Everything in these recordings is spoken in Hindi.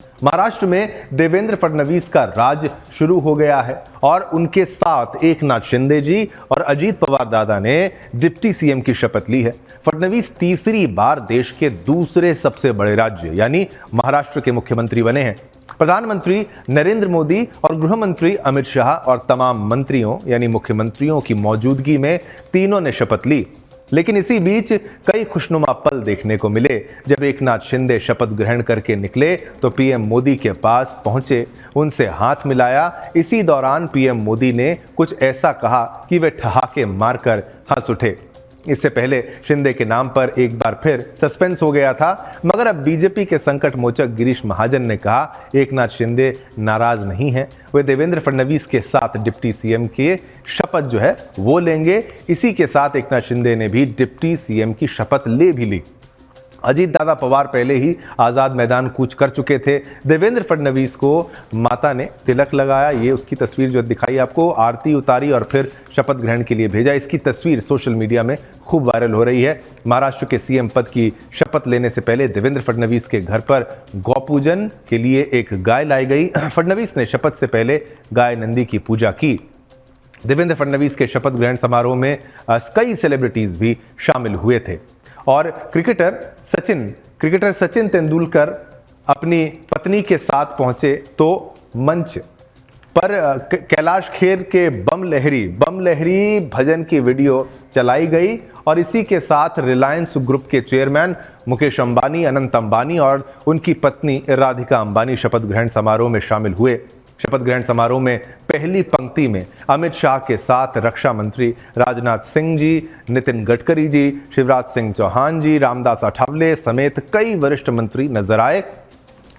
महाराष्ट्र में देवेंद्र फडणवीस का राज शुरू हो गया है और उनके साथ एकनाथ शिंदे जी और अजीत पवार दादा ने डिप्टी सीएम की शपथ ली है। फडणवीस तीसरी बार देश के दूसरे सबसे बड़े राज्य यानी महाराष्ट्र के मुख्यमंत्री बने हैं। प्रधानमंत्री नरेंद्र मोदी और गृह मंत्री अमित शाह और तमाम मंत्रियों यानी मुख्यमंत्रियों की मौजूदगी में तीनों ने शपथ ली। लेकिन इसी बीच कई खुशनुमा पल देखने को मिले। जब एकनाथ शिंदे शपथ ग्रहण करके निकले तो पीएम मोदी के पास पहुंचे, उनसे हाथ मिलाया। इसी दौरान पीएम मोदी ने कुछ ऐसा कहा कि वे ठहाके मारकर हंस उठे। इससे पहले शिंदे के नाम पर एक बार फिर सस्पेंस हो गया था, मगर अब बीजेपी के संकट मोचक गिरीश महाजन ने कहा एकनाथ शिंदे नाराज नहीं हैं, वे देवेंद्र फडणवीस के साथ डिप्टी सीएम के शपथ जो है वो लेंगे। इसी के साथ एकनाथ शिंदे ने भी डिप्टी सीएम की शपथ ले भी ली। अजीत दादा पवार पहले ही आजाद मैदान कूच कर चुके थे। देवेंद्र फडणवीस को माता ने तिलक लगाया, ये उसकी तस्वीर जो दिखाई आपको, आरती उतारी और फिर शपथ ग्रहण के लिए भेजा। इसकी तस्वीर सोशल मीडिया में खूब वायरल हो रही है। महाराष्ट्र के सीएम पद की शपथ लेने से पहले देवेंद्र फडणवीस के घर पर गौपूजन के लिए एक गाय लाई गई। फडणवीस ने शपथ से पहले गाय नंदी की पूजा की। देवेंद्र फडणवीस के शपथ ग्रहण समारोह में कई सेलिब्रिटीज भी शामिल हुए थे और क्रिकेटर सचिन तेंदुलकर अपनी पत्नी के साथ पहुंचे तो मंच पर कैलाश खेर के बम लहरी भजन की वीडियो चलाई गई और इसी के साथ रिलायंस ग्रुप के चेयरमैन मुकेश अंबानी, अनंत अंबानी और उनकी पत्नी राधिका अंबानी शपथ ग्रहण समारोह में शामिल हुए। शपथ ग्रहण समारोह में पहली पंक्ति में अमित शाह के साथ रक्षा मंत्री राजनाथ सिंह जी, नितिन गडकरी जी, शिवराज सिंह चौहान जी, रामदास अठावले समेत कई वरिष्ठ मंत्री नजर आए।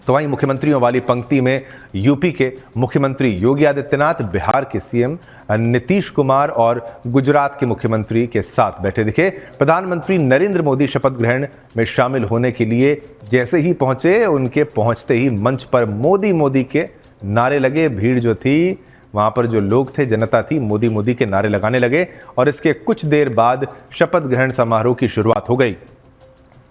तो वहीं मुख्यमंत्रियों वाली पंक्ति में यूपी के मुख्यमंत्री योगी आदित्यनाथ, बिहार के सीएम नीतीश कुमार और गुजरात के मुख्यमंत्री के साथ बैठे दिखे। प्रधानमंत्री नरेंद्र मोदी शपथ ग्रहण में शामिल होने के लिए जैसे ही पहुंचे, उनके पहुंचते ही मंच पर मोदी मोदी के नारे लगे। भीड़ जो थी वहां पर जो लोग थे, जनता थी, मोदी मोदी के नारे लगाने लगे और इसके कुछ देर बाद शपथ ग्रहण समारोह की शुरुआत हो गई।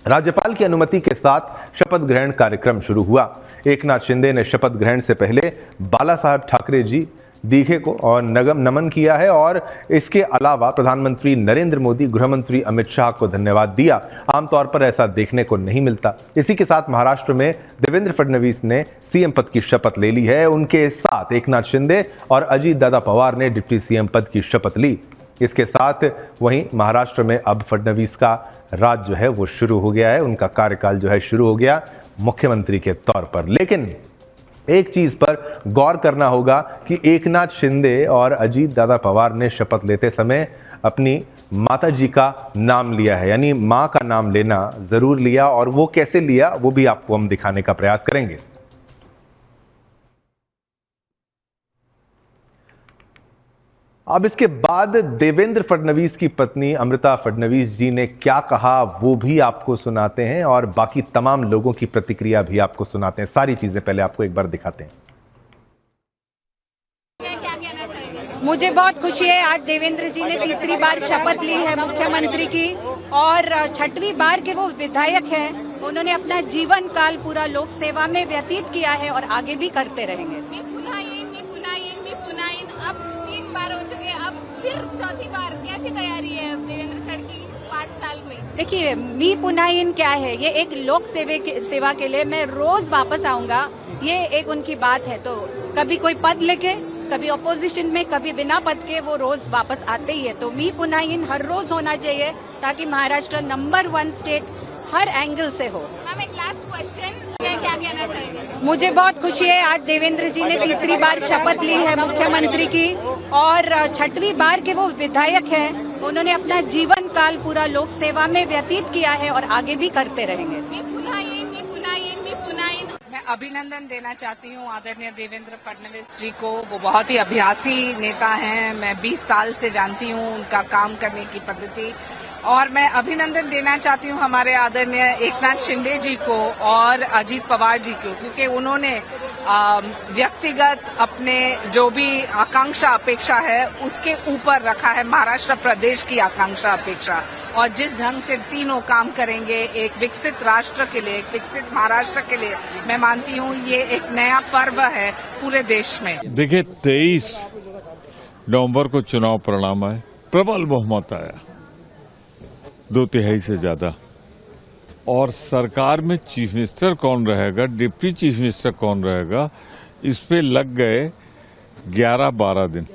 राज्यपाल की अनुमति के साथ शपथ ग्रहण कार्यक्रम शुरू हुआ। एकनाथ शिंदे ने शपथ ग्रहण से पहले बाला साहब ठाकरे जी दीघे को और नमन किया है और इसके अलावा प्रधानमंत्री नरेंद्र मोदी, गृहमंत्री अमित शाह को धन्यवाद दिया। आमतौर पर ऐसा देखने को नहीं मिलता। इसी के साथ महाराष्ट्र में देवेंद्र फडणवीस ने सीएम पद की शपथ ले ली है। उनके साथ एकनाथ शिंदे और अजीत दादा पवार ने डिप्टी सीएम पद की शपथ ली। इसके साथ वहीं महाराष्ट्र में अब फडणवीस का राज जो है वो शुरू हो गया है, उनका कार्यकाल जो है शुरू हो गया मुख्यमंत्री के तौर पर। लेकिन एक चीज पर गौर करना होगा कि एकनाथ शिंदे और अजीत दादा पवार ने शपथ लेते समय अपनी माता जी का नाम लिया है, यानी मां का नाम लेना जरूर लिया और वो कैसे लिया वो भी आपको हम दिखाने का प्रयास करेंगे। अब इसके बाद देवेंद्र फडणवीस की पत्नी अमृता फडणवीस जी ने क्या कहा वो भी आपको सुनाते हैं और बाकी तमाम लोगों की प्रतिक्रिया भी आपको सुनाते हैं। सारी चीजें पहले आपको एक बार दिखाते हैं। मुझे बहुत खुशी है, आज देवेंद्र जी ने तीसरी बार शपथ ली है मुख्यमंत्री की और 6वीं बार के वो विधायक हैं। उन्होंने अपना जीवन काल पूरा लोक सेवा में व्यतीत किया है और आगे भी करते रहेंगे। अब 3 बार हो चुके, अब फिर चौथी बार। कैसी तैयारी है देवेंद्र सर की 5 साल में? देखिए, मी पुन्हा इन क्या है, ये एक लोक सेवा के लिए मैं रोज वापस आऊंगा, ये एक उनकी बात है। तो कभी कोई पद लेके, कभी ऑपोजिशन में, कभी बिना पद के वो रोज वापस आते ही है। तो मी पुन्हा इन हर रोज होना चाहिए ताकि महाराष्ट्र नंबर 1 स्टेट हर एंगल से हो। मैम, एक लास्ट क्वेश्चन, क्या कहना चाहेंगे? मुझे बहुत खुशी है, आज देवेंद्र जी ने तीसरी बार शपथ ली है मुख्यमंत्री की और 6वीं बार के वो विधायक हैं। उन्होंने अपना जीवन काल पूरा लोक सेवा में व्यतीत किया है और आगे भी करते रहेंगे। मैं अभिनंदन देना चाहती हूँ आदरणीय देवेंद्र फडणवीस जी को। वो बहुत ही अभ्यासी नेता हैं, मैं 20 साल से जानती हूँ उनका काम करने की पद्धति। और मैं अभिनंदन देना चाहती हूँ हमारे आदरणीय एकनाथ शिंदे जी को और अजीत पवार जी को, क्योंकि उन्होंने व्यक्तिगत अपने जो भी आकांक्षा अपेक्षा है उसके ऊपर रखा है महाराष्ट्र प्रदेश की आकांक्षा अपेक्षा। और जिस ढंग से तीनों काम करेंगे एक विकसित राष्ट्र के लिए, एक विकसित महाराष्ट्र के लिए, मैं मानती मानती हूँ ये एक नया पर्व है पूरे देश में। देखिए 23 नवंबर को चुनाव परिणाम आए, प्रबल बहुमत आया, 2/3 से ज्यादा, और सरकार में चीफ मिनिस्टर कौन रहेगा, डिप्टी चीफ मिनिस्टर कौन रहेगा, इस पे लग गए 11-12 दिन।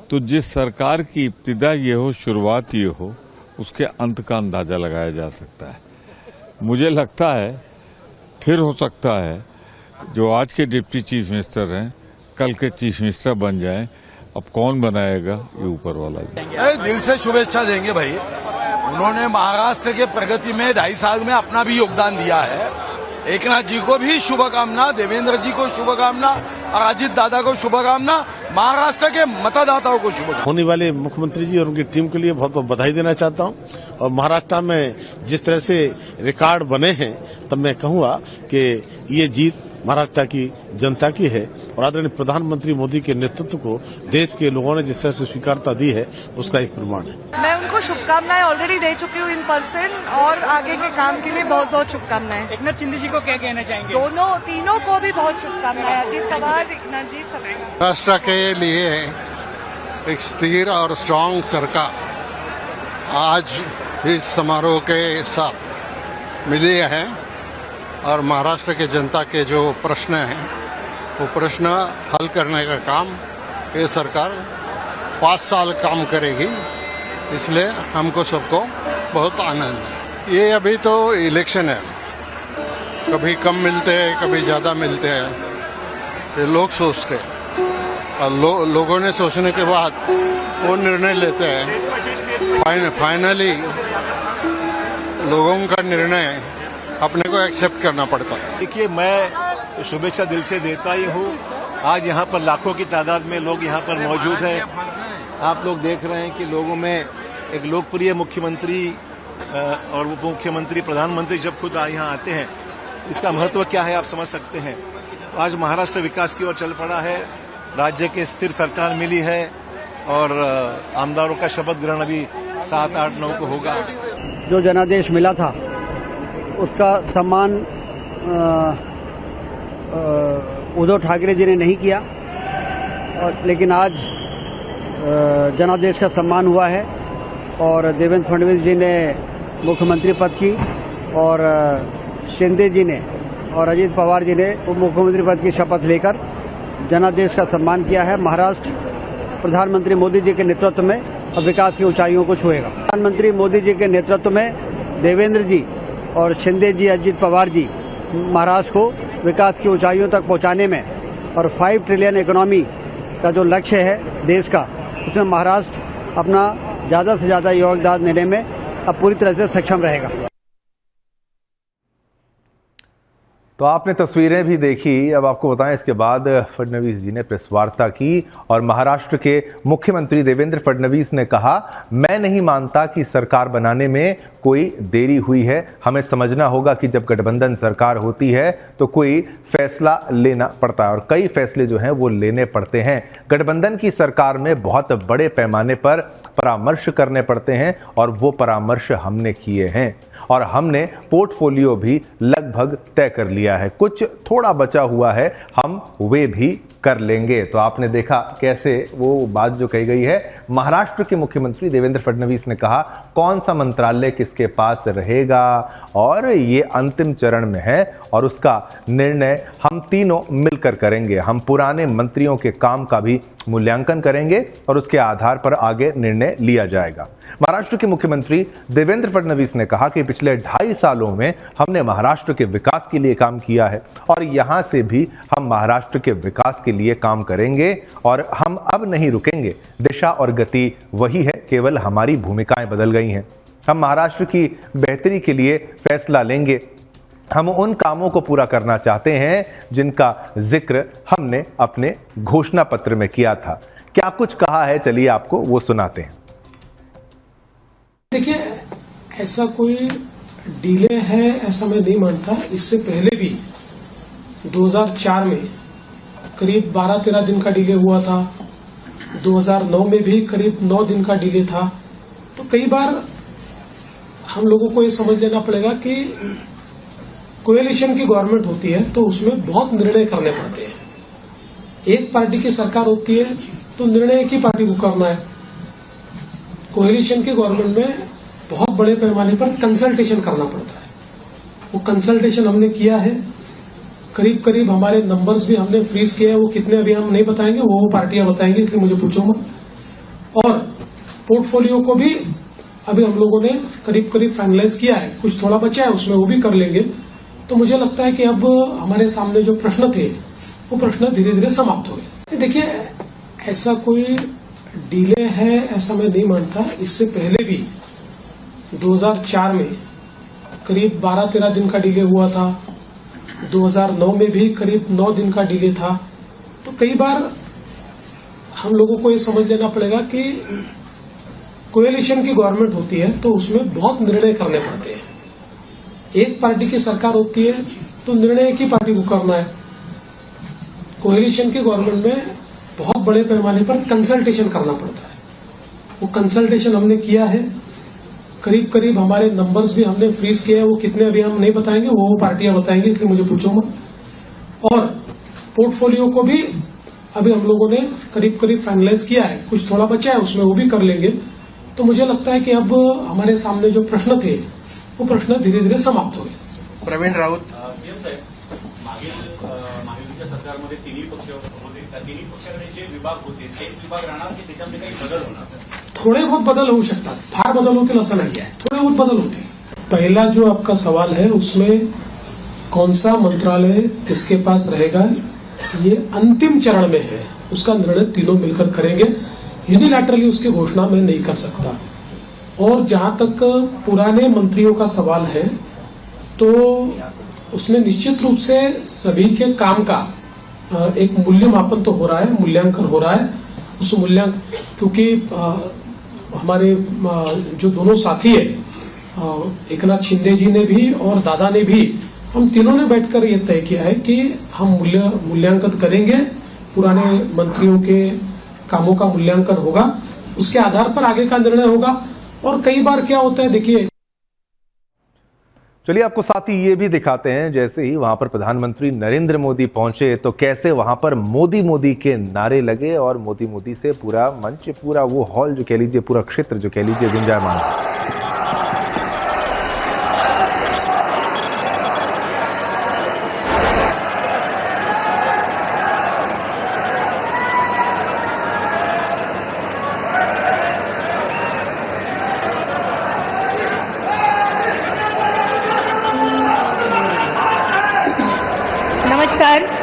तो जिस सरकार की इब्तिदा ये हो, शुरुआत ये हो, उसके अंत का अंदाजा लगाया जा सकता है। मुझे लगता है फिर हो सकता है जो आज के डिप्टी चीफ मिनिस्टर हैं कल के चीफ मिनिस्टर बन जाएं। अब कौन बनाएगा ये ऊपर वाला। दिल से शुभेच्छा देंगे भाई, उन्होंने महाराष्ट्र के प्रगति में 2.5 साल में अपना भी योगदान दिया है। एकनाथ जी को भी शुभकामना, देवेंद्र जी को शुभकामना और अजीत दादा को शुभकामना, महाराष्ट्र के मतदाताओं को शुभकामना। होने वाले मुख्यमंत्री जी और उनकी टीम के लिए बहुत बहुत बधाई देना चाहता हूं। और महाराष्ट्र में जिस तरह से रिकॉर्ड बने हैं, तब मैं कहूंगा कि ये जीत महाराष्ट्र की जनता की है और आदरणीय प्रधानमंत्री मोदी के नेतृत्व को देश के लोगों ने जिस तरह से स्वीकारता दी है, उसका एक प्रमाण है। मैं उनको शुभकामनाएं ऑलरेडी दे चुकी हूँ इन पर्सन, और आगे के काम के लिए बहुत बहुत शुभकामनाएं। एकनाथ शिंदे जी को क्या कहना चाहेंगे? तीनों को भी बहुत शुभकामनाएं, अजीत पवार, एकनाथ जी, सब। महाराष्ट्र के लिए एक स्थिर और स्ट्रांग सरकार आज इस समारोह के साथ मिली है और महाराष्ट्र के जनता के जो प्रश्न हैं वो प्रश्न हल करने का काम ये सरकार 5 साल काम करेगी, इसलिए हमको सबको बहुत आनंद है। ये अभी तो इलेक्शन है, कभी कम मिलते हैं कभी ज़्यादा मिलते हैं, ये लोग सोचते हैं और लोगों ने सोचने के बाद वो निर्णय लेते हैं। फाइनली लोगों का निर्णय अपने को एक्सेप्ट करना पड़ता है। देखिए, मैं शुभेच्छा दिल से देता ही हूँ। आज यहाँ पर लाखों की तादाद में लोग यहाँ पर मौजूद हैं। आप लोग देख रहे हैं कि लोगों में एक लोकप्रिय मुख्यमंत्री और उप मुख्यमंत्री, प्रधानमंत्री जब खुद यहाँ आते हैं, इसका महत्व क्या है आप समझ सकते हैं। आज महाराष्ट्र विकास की ओर चल पड़ा है, राज्य के स्थिर सरकार मिली है और आमदारों का शपथ ग्रहण अभी 7, 8, 9 को होगा। जो जनादेश मिला था उसका सम्मान उद्धव ठाकरे जी ने नहीं किया, और लेकिन आज जनादेश का सम्मान हुआ है और देवेंद्र फडणवीस जी ने मुख्यमंत्री पद की और शिंदे जी ने और अजीत पवार जी ने उप मुख्यमंत्री पद की शपथ लेकर जनादेश का सम्मान किया है। महाराष्ट्र प्रधानमंत्री मोदी जी के नेतृत्व में अब विकास की ऊंचाइयों को छुएगा। प्रधानमंत्री मोदी जी के नेतृत्व में देवेंद्र जी और शिंदे जी, अजीत पवार जी महाराष्ट्र को विकास की ऊंचाइयों तक पहुंचाने में और 5 ट्रिलियन इकोनॉमी का जो लक्ष्य है देश का, उसमें महाराष्ट्र अपना ज़्यादा से ज़्यादा योगदान देने में अब पूरी तरह से सक्षम रहेगा। तो आपने तस्वीरें भी देखी। अब आपको बताएं, इसके बाद फडणवीस जी ने प्रेस वार्ता की और महाराष्ट्र के मुख्यमंत्री देवेंद्र फडणवीस ने कहा, मैं नहीं मानता कि सरकार बनाने में कोई देरी हुई है। हमें समझना होगा कि जब गठबंधन सरकार होती है तो कोई फैसला लेना पड़ता है और कई फैसले जो हैं वो लेने पड़ते हैं। गठबंधन की सरकार में बहुत बड़े पैमाने पर परामर्श करने पड़ते हैं और वो परामर्श हमने किए हैं और हमने पोर्टफोलियो भी लगभग तय कर लिया है। कुछ थोड़ा बचा हुआ है, हम वे भी कर लेंगे। तो आपने देखा कैसे वो बात जो कही गई है। महाराष्ट्र के मुख्यमंत्री देवेंद्र फडणवीस ने कहा कौन सा मंत्रालय किसके पास रहेगा और ये अंतिम चरण में है और उसका निर्णय हम तीनों मिलकर करेंगे। हम पुराने मंत्रियों के काम का भी मूल्यांकन करेंगे और उसके आधार पर आगे निर्णय लिया जाएगा। महाराष्ट्र के मुख्यमंत्री देवेंद्र फडणवीस ने कहा कि पिछले 2.5 सालों में हमने महाराष्ट्र के विकास के लिए काम किया है और यहां से भी हम महाराष्ट्र के विकास के लिए काम करेंगे और हम अब नहीं रुकेंगे। दिशा और गति वही है, केवल हमारी भूमिकाएं बदल गई हैं। हम महाराष्ट्र की बेहतरी के लिए फैसला लेंगे। हम उन कामों को पूरा करना चाहते हैं जिनका जिक्र हमने अपने घोषणा पत्र में किया था। क्या कुछ कहा है, चलिए आपको वो सुनाते हैं। देखिए, ऐसा कोई डिले है ऐसा मैं नहीं मानता। इससे पहले भी 2004 में करीब 12-13 दिन का डिले हुआ था, 2009 में भी करीब 9 दिन का डिले था। तो कई बार हम लोगों को ये समझ लेना पड़ेगा कि कोएलिशन की गवर्नमेंट होती है तो उसमें बहुत निर्णय करने पड़ते हैं। एक पार्टी की सरकार होती है तो निर्णय एक ही पार्टी को करना है। कोएलिशन की गवर्नमेंट में बहुत बड़े पैमाने पर कंसल्टेशन करना पड़ता है। वो कंसल्टेशन हमने किया है। करीब करीब हमारे नंबर्स भी हमने फ्रीज किए हैं। वो कितने अभी हम नहीं बताएंगे, वो पार्टियां बताएंगी, इसलिए मुझे पूछो मत। और पोर्टफोलियो को भी अभी हम लोगों ने करीब करीब फाइनलाइज किया है। कुछ थोड़ा बचा है, उसमें वो भी कर लेंगे। तो मुझे लगता है कि अब हमारे सामने जो प्रश्न थे वो प्रश्न धीरे धीरे समाप्त हो गए। देखिए, ऐसा कोई डिले है ऐसा मैं नहीं मानता। इससे पहले भी 2004 में करीब 12-13 दिन का डिले हुआ था। 2009 में भी करीब 9 दिन का डिले था। तो कई बार हम लोगों को ये समझ लेना पड़ेगा कि कोएलिशन की गवर्नमेंट होती है तो उसमें बहुत निर्णय करने पड़ते हैं। एक पार्टी की सरकार होती है तो निर्णय एक ही पार्टी को करना है। कोएलिशन की गवर्नमेंट में बहुत बड़े पैमाने पर कंसल्टेशन करना पड़ता है। वो कंसल्टेशन हमने किया है। करीब करीब हमारे नंबर्स भी हमने फ्रीज किए हैं। वो कितने अभी हम नहीं बताएंगे, वो पार्टियां बताएंगी, इसलिए मुझे पूछो मत। और पोर्टफोलियो को भी अभी हम लोगों ने करीब करीब फाइनलाइज किया है। कुछ थोड़ा बचा है, उसमें वो भी कर लेंगे। तो मुझे लगता है कि अब हमारे सामने जो प्रश्न थे वो प्रश्न धीरे धीरे समाप्त हो गए। प्रवीण राऊत, सीएम साहेब, मागील सरकारमध्ये तिन्ही पक्ष होते, त्या तिन्ही पक्षाकडे जे विभाग होते तेच विभाग राहणार की त्याच्यामध्ये काही बदल होणार? थोड़े बहुत बदल हो सकता है, फार बदल होते असं नाही आहे, थोड़े बहुत बदल होते। पहला जो आपका सवाल है उसमें कौन सा मंत्रालय किसके पास रहेगा, ये अंतिम चरण में है। उसका निर्णय तीनों मिलकर करेंगे। यूनिलैटरली उसकी घोषणा मैं नहीं कर सकता। और जहां तक पुराने मंत्रियों का सवाल है तो उसमें निश्चित रूप से सभी के काम का एक मूल्यमापन तो हो रहा है, मूल्यांकन हो रहा है। उस मूल्यांकन, क्योंकि हमारे जो दोनों साथी है, एकनाथ शिंदे जी ने भी और दादा ने भी, हम तीनों ने बैठकर ये तय किया है कि हम मूल्यांकन करेंगे। पुराने मंत्रियों के कामों का मूल्यांकन होगा, उसके आधार पर आगे का निर्णय होगा। और कई बार क्या होता है, देखिए, चलिए आपको साथ ही ये भी दिखाते हैं, जैसे ही वहां पर प्रधानमंत्री नरेंद्र मोदी पहुंचे तो कैसे वहां पर मोदी मोदी के नारे लगे और मोदी मोदी से पूरा मंच, पूरा वो हॉल जो कह लीजिए, पूरा क्षेत्र जो कह लीजिए गुंजायमान। नमस्कार।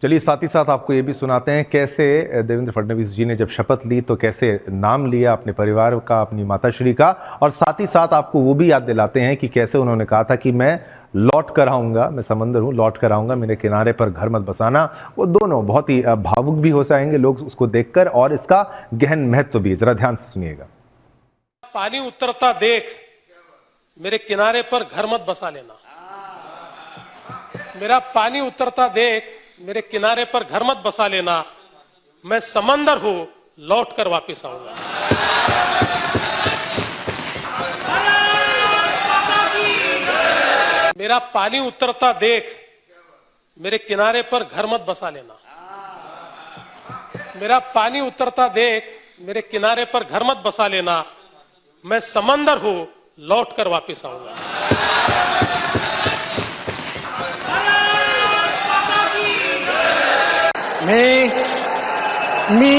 चलिए साथ ही साथ आपको ये भी सुनाते हैं कैसे देवेंद्र फडणवीस जी ने जब शपथ ली तो कैसे नाम लिया अपने परिवार का, अपनी माताश्री का, और साथ ही साथ आपको वो भी याद दिलाते हैं कि कैसे उन्होंने कहा था कि मैं लौट कर आऊंगा, मैं समंदर हूं, लौट कर आऊंगा, मेरे किनारे पर घर मत बसाना। वो दोनों बहुत ही भावुक भी हो जाएंगे लोग उसको देखकर, और इसका गहन महत्व भी। जरा ध्यान से सुनिएगा। पानी उतरता देख मेरे किनारे पर घर मत बसा लेना। मेरा पानी उतरता देख मेरे किनारे पर घर मत बसा लेना। मैं समंदर हूं, लौट कर वापिस आऊंगा। मेरा पानी उतरता देख मेरे किनारे पर घर मत बसा लेना। मेरा पानी उतरता देख मेरे किनारे पर घर मत बसा लेना। मैं समंदर हूं, लौट कर वापिस आऊंगा। मी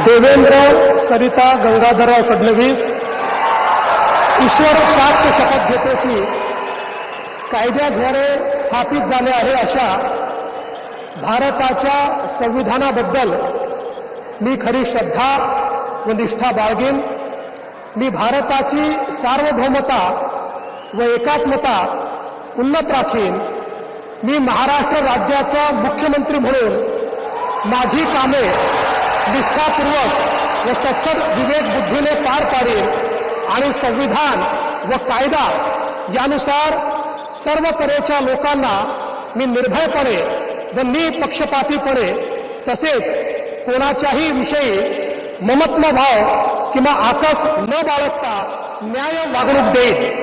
देवेंद्र सरिता गंगाधरराव फडणवीस ईश्वर साक्ष शपथ घेतो की कायद्याद्वारे स्थापित झाले आहे अशा भारताच्या संविधानाबद्दल मी खरी श्रद्धा व निष्ठा बाळगेन। मी भारताची सार्वभौमता व एकात्मता उन्नत राखीन। मी महाराष्ट्र राज्याचा मुख्यमंत्री म्हणून माझी कामे निष्ठापूर्वक व सत्सद विवेक बुद्धीने पार पाडेल आणि संविधान व कायदा यानुसार सर्व तऱ्हेच्या लोकांना मी निर्भयपणे व निपक्षपातीपणे तसेच कोणाच्याही विषयी ममत्वभाव किंवा आकस न बाळगता न्याय वागणूक देईल.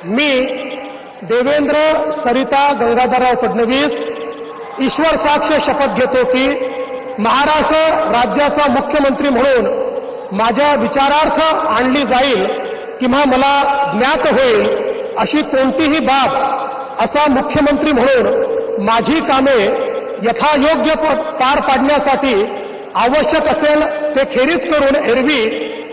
मी देवेंद्र सरिता गंगाधरराव फडणवीस ईश्वर साक्ष शपथ घेतो की महाराष्ट्र राज्याचा मुख्यमंत्री म्हणून माझ्या विचारार्थ आणली जाईल किंवा मला ज्ञात होईल अशी कोणतीही बाब असा मुख्यमंत्री म्हणून माझी कामे यथायोग्य पार पाडण्यासाठी आवश्यक असेल ते खेरीज करून एरवी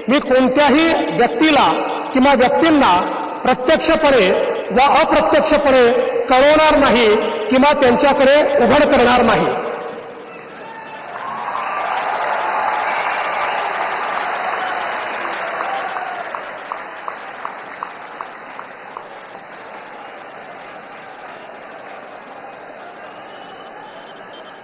मी कोणत्याही व्यक्तीला किंवा व्यक्तींना प्रत्यक्षपणे व अप्रत्यक्षपणे कळवणार नाही किंवा त्यांच्याकडे उघड करणार नाही.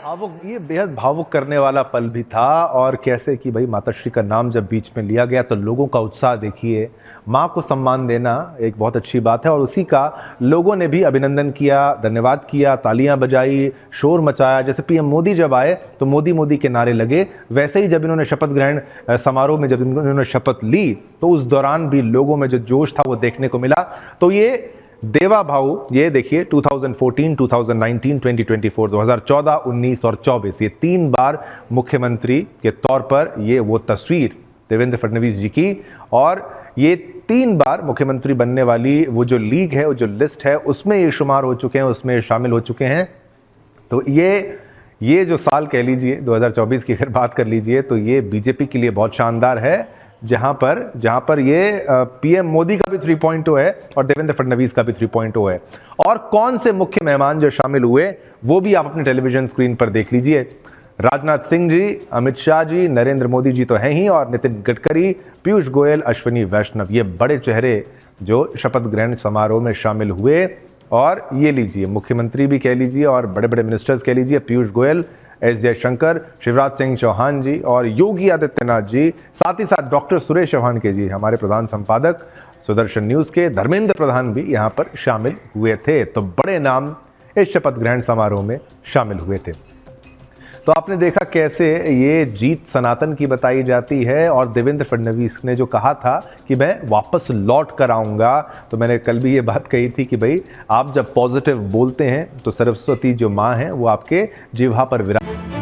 भावुक, ये बेहद भावुक करने वाला पल भी था। और कैसे कि भाई माताश्री का नाम जब बीच में लिया गया तो लोगों का उत्साह देखिए, माँ को सम्मान देना एक बहुत अच्छी बात है और उसी का लोगों ने भी अभिनंदन किया, धन्यवाद किया, तालियां बजाई, शोर मचाया। जैसे पीएम मोदी जब आए तो मोदी मोदी के नारे लगे, वैसे ही जब इन्होंने शपथ ग्रहण समारोह में जब इन्होंने शपथ ली तो उस दौरान भी लोगों में जो जोश था वो देखने को मिला। तो ये देवा भाऊ, ये देखिए 2014, 2019, 2024, 2014, 19 और 24, ये 3 बार मुख्यमंत्री के तौर पर ये वो तस्वीर देवेंद्र फडणवीस जी की। और ये 3 बार मुख्यमंत्री बनने वाली वो जो लीग है, वो जो लिस्ट है, उसमें ये शुमार हो चुके हैं, उसमें शामिल हो चुके हैं। तो ये जो साल कह लीजिए 2024 की अगर बात कर लीजिए तो ये बीजेपी के लिए बहुत शानदार है, जहां पर ये पीएम मोदी का भी 3.0 है और देवेंद्र फडणवीस का भी 3.0 है। और कौन से मुख्य मेहमान जो शामिल हुए वो भी आप अपने टेलीविजन स्क्रीन पर देख लीजिए। राजनाथ सिंह जी, अमित शाह जी, नरेंद्र मोदी जी तो हैं ही, और नितिन गडकरी, पीयूष गोयल, अश्विनी वैष्णव, ये बड़े चेहरे जो शपथ ग्रहण समारोह में शामिल हुए। और ये लीजिए मुख्यमंत्री भी कह लीजिए और बड़े बड़े मिनिस्टर्स कह लीजिए, पीयूष गोयल, एस जयशंकर, शिवराज सिंह चौहान जी और योगी आदित्यनाथ जी, साथ ही साथ डॉक्टर सुरेश चौहान के जी, हमारे प्रधान संपादक सुदर्शन न्यूज के, धर्मेंद्र प्रधान भी यहाँ पर शामिल हुए थे। तो बड़े नाम इस शपथ ग्रहण समारोह में शामिल हुए थे। तो आपने देखा कैसे ये जीत सनातन की बताई जाती है। और देवेंद्र फडणवीस ने जो कहा था कि मैं वापस लौट कर आऊँगा, तो मैंने कल भी ये बात कही थी कि भाई आप जब पॉजिटिव बोलते हैं तो सरस्वती जो माँ हैं वो आपके जिह्वा पर विराज